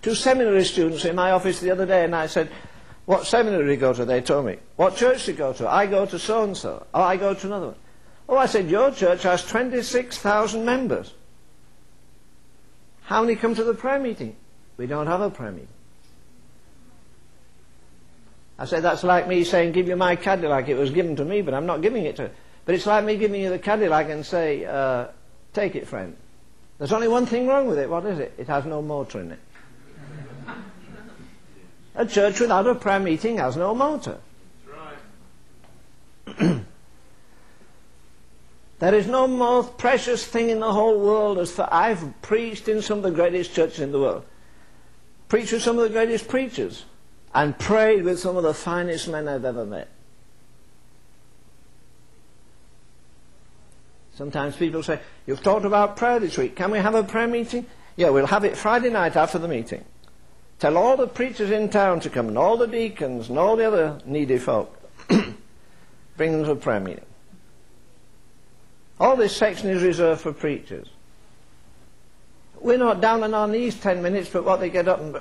two seminary students in my office the other day, and I said, what seminary do you go to? They told me. What church do you go to? I go to so-and-so. Oh, I go to another one. Oh, I said, your church has 26,000 members. How many come to the prayer meeting? We don't have a prayer meeting. I said, that's like me saying, give you my Cadillac. It was given to me, but I'm not giving it to you. But it's like me giving you the Cadillac and say, take it, friend. There's only one thing wrong with it. What is it? It has no motor in it. A church without a prayer meeting has no motor. That's right. There is no more precious thing in the whole world as for I've preached in some of the greatest churches in the world. Preached with some of the greatest preachers. And prayed with some of the finest men I've ever met. Sometimes people say, you've talked about prayer this week. Can we have a prayer meeting? Yeah, we'll have it Friday night after the meeting. Tell all the preachers in town to come, and all the deacons, and all the other needy folk. Bring them to a prayer meeting. All this section is reserved for preachers. We're not down on our knees 10 minutes, but what they get up and...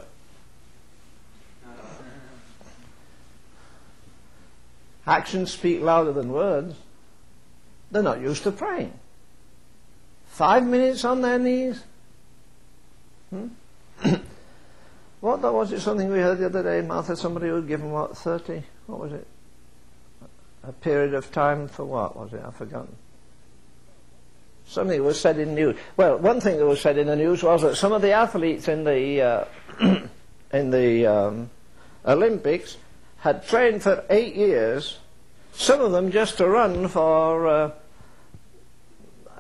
Actions speak louder than words. They're not used to praying. 5 minutes on their knees? What was it, something we heard the other day, Martha, somebody who had given, what, 30? What was it? A period of time for what was it? I've forgotten. Something was said in the news. Well, one thing that was said in the news was that some of the athletes in the Olympics had trained for 8 years, some of them just to run for a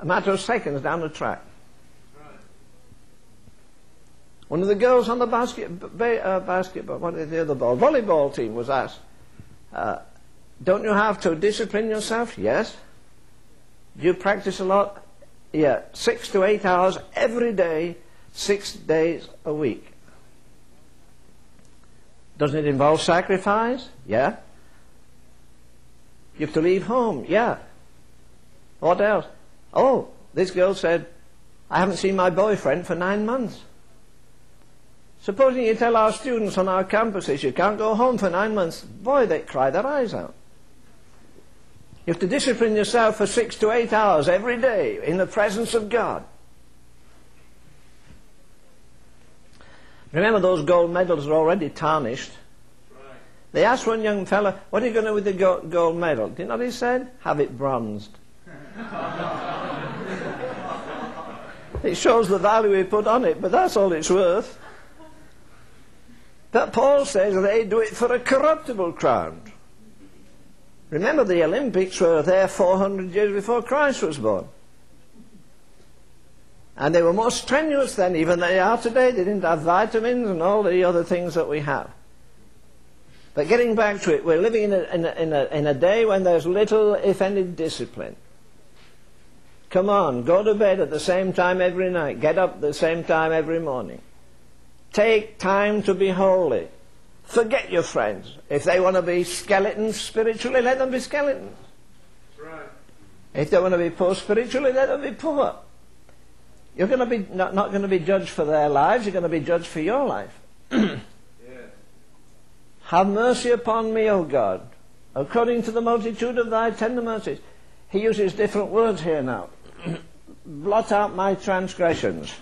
matter of seconds down the track. One of the girls on the basketball, what is the other ball? Volleyball team was asked, don't you have to discipline yourself? Yes. Do you practice a lot? Yeah. 6 to 8 hours every day, 6 days a week. Doesn't it involve sacrifice? Yeah. You have to leave home? Yeah. What else? Oh, this girl said, I haven't seen my boyfriend for 9 months. Supposing you tell our students on our campuses you can't go home for 9 months, boy, they cry their eyes out. You have to discipline yourself for 6 to 8 hours every day in the presence of God. Remember, those gold medals are already tarnished. Right. They asked one young fella, what are you going to do with the gold medal? Do you know what he said? Have it bronzed. It shows the value we put on it, but that's all it's worth. But Paul says they do it for a corruptible crown. Remember, the Olympics were there 400 years before Christ was born. And they were more strenuous then, even than they are today. They didn't have vitamins and all the other things that we have. But getting back to it, we're living in a day when there's little, if any, discipline. Come on, go to bed at the same time every night. Get up at the same time every morning. Take time to be holy. Forget your friends. If they want to be skeletons spiritually, let them be skeletons. That's right. If they want to be poor spiritually, let them be poor. You're going to be not going to be judged for their lives, you're going to be judged for your life. Yes. Have mercy upon me, O God, according to the multitude of thy tender mercies. He uses different words here now. Blot out my transgressions.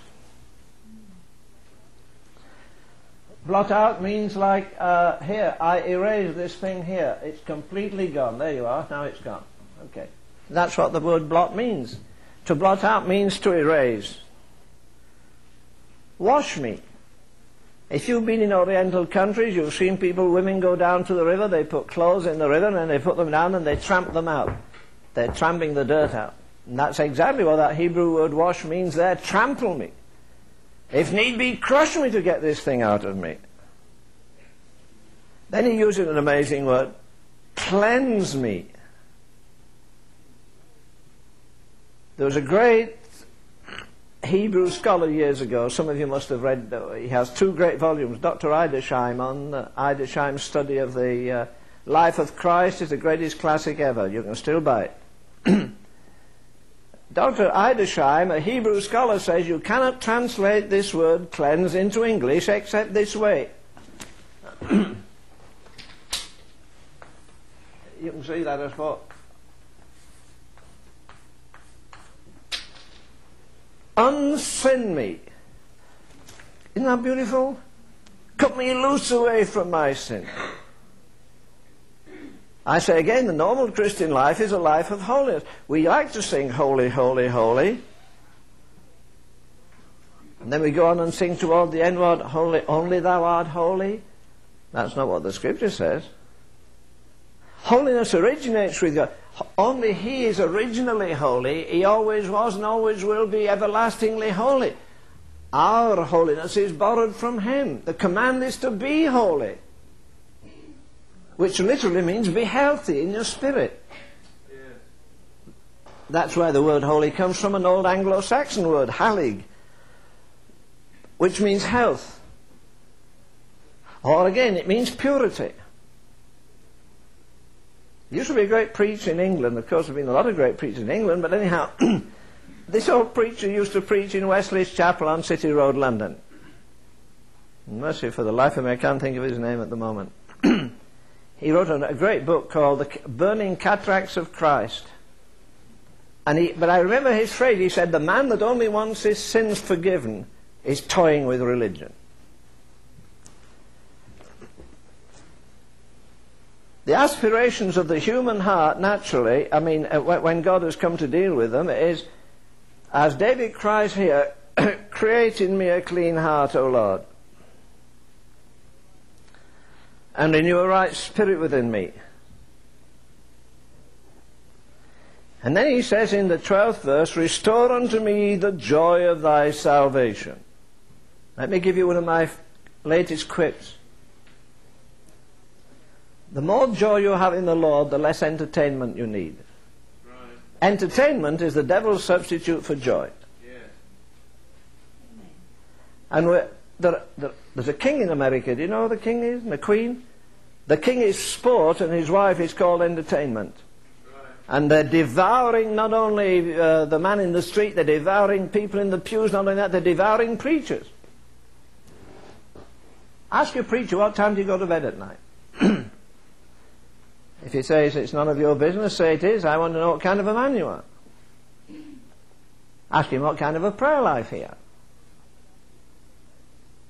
Blot out means like, here, I erase this thing here. It's completely gone. There you are. Now it's gone. Okay. That's what the word blot means. To blot out means to erase. Wash me. If you've been in Oriental countries, you've seen women go down to the river, they put clothes in the river, and then they put them down and they tramp them out. They're tramping the dirt out. And that's exactly what that Hebrew word wash means there. Trample me. If need be, crush me to get this thing out of me. Then he uses an amazing word. Cleanse me. There was a great Hebrew scholar years ago, some of you must have read, he has 2 great volumes, Dr. Edersheim, on Edersheim's study of the life of Christ is the greatest classic ever. You can still buy it. Dr. Edersheim, a Hebrew scholar, says you cannot translate this word cleanse into English except this way. You can see that as well. Unsin me. Isn't that beautiful? Cut me loose away from my sin. I say again, the normal Christian life is a life of holiness. We like to sing holy, holy, holy. And then we go on and sing toward the end word, holy, only thou art holy. That's not what the scripture says. Holiness originates with God. Only He is originally holy. He always was and always will be everlastingly holy. Our holiness is borrowed from Him. The command is to be holy, which literally means be healthy in your spirit. Yes. That's where the word holy comes from, an old Anglo-Saxon word, halig, which means health. Or again, it means purity. There used to be a great preacher in England. Of course, there have been a lot of great preachers in England, but anyhow, this old preacher used to preach in Wesley's Chapel on City Road, London. Mercy, for the life of me, I can't think of his name at the moment. He wrote a great book called The Burning Cataracts of Christ. But I remember his phrase. He said, the man that only wants his sins forgiven is toying with religion. The aspirations of the human heart, naturally, I mean, when God has come to deal with them, is, as David cries here, create in me a clean heart, O Lord, and renew a right spirit within me. And then he says in the 12th verse, restore unto me the joy of thy salvation. Let me give you one of my latest quips. The more joy you have in the Lord, the less entertainment you need. Right. Entertainment is the devil's substitute for joy. Yes. And there's a king in America. Do you know who the king is? And the queen? The king is sport and his wife is called entertainment. Right. And they're devouring not only the man in the street, they're devouring people in the pews, not only that, they're devouring preachers. Ask your preacher, what time do you go to bed at night? If he says it's none of your business, say it is. I want to know what kind of a man you are. Ask him what kind of a prayer life he has.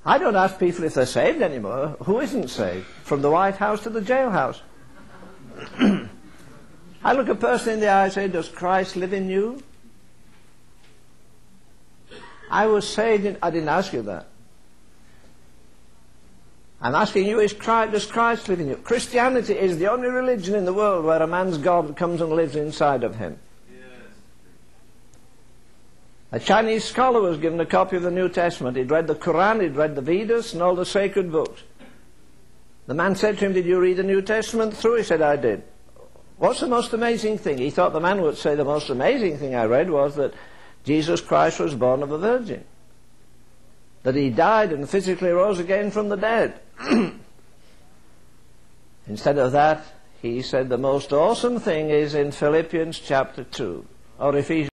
I don't ask people if they're saved anymore. Who isn't saved? From the White House to the jailhouse. I look a person in the eye and say, does Christ live in you? I was saved. I didn't ask you that. I'm asking you, does Christ live in you? Christianity is the only religion in the world where a man's God comes and lives inside of him. Yes. A Chinese scholar was given a copy of the New Testament. He'd read the Quran, he'd read the Vedas and all the sacred books. The man said to him, did you read the New Testament through? He said, I did. What's the most amazing thing? He thought the man would say the most amazing thing I read was that Jesus Christ was born of a virgin, that he died and physically rose again from the dead. Instead of that, he said the most awesome thing is in Philippians chapter 2, or Ephesians